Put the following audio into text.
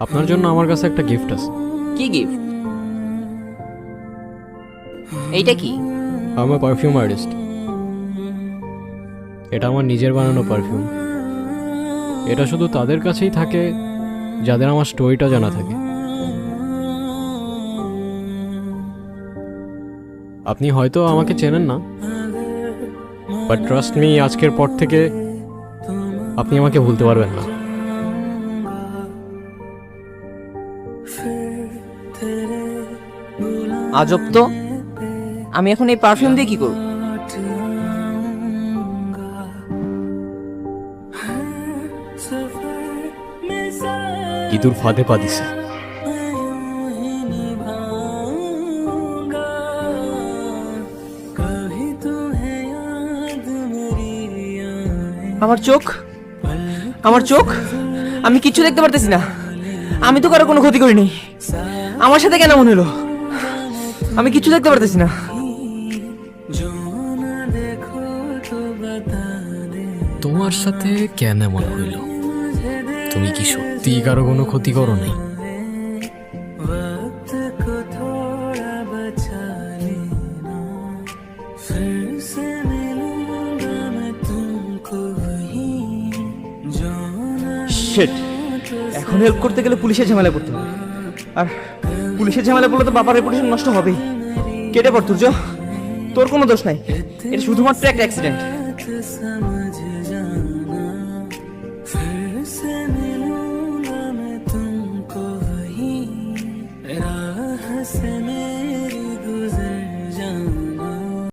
আপনার জন্য আমার কাছে একটা গিফট আছে। কি গিফট? এইটা কি? আমার পারফিউম আর্টিস্ট। এটা আমার নিজের বানানো পারফিউম। এটা শুধু তাদের কাছেই থাকে যাদের আমার স্টোরিটা জানা থাকে। আপনি হয়তো আমাকে চেনেন না, বাট ট্রাস্ট মি, আজকের পর থেকে আপনি আমাকে ভুলতে পারবেন না। আজব তো, আমি এখন এই পারফিউম দিয়ে কি করব? ইঁদুর ফাঁদে পা দিছে। আমার চোখ, আমার চোখ, আমি কিচ্ছু দেখতে পারতেছি না। আমি তো কারো কোনো ক্ষতি করিনি, আমার সাথে কেন মনে হলো? আমি কিচ্ছু দেখতে পারতেছি না। তোমার সাথে কেন এমন হইল? তুমি কি সত্যি কারো কোনো ক্ষতি করো নাই? শিট, এখন হেল্প করতে গেলে পুলিশের ঝামেলা করতে হবে, আর পুলিশের ঝামেলা পড়লে তো বাবার রেপুটেশন নষ্ট হবেই। কেটে পড় তুর্য, তোর কোনো দোষ নাই, এটা শুধুমাত্র একটা অ্যাক্সিডেন্ট।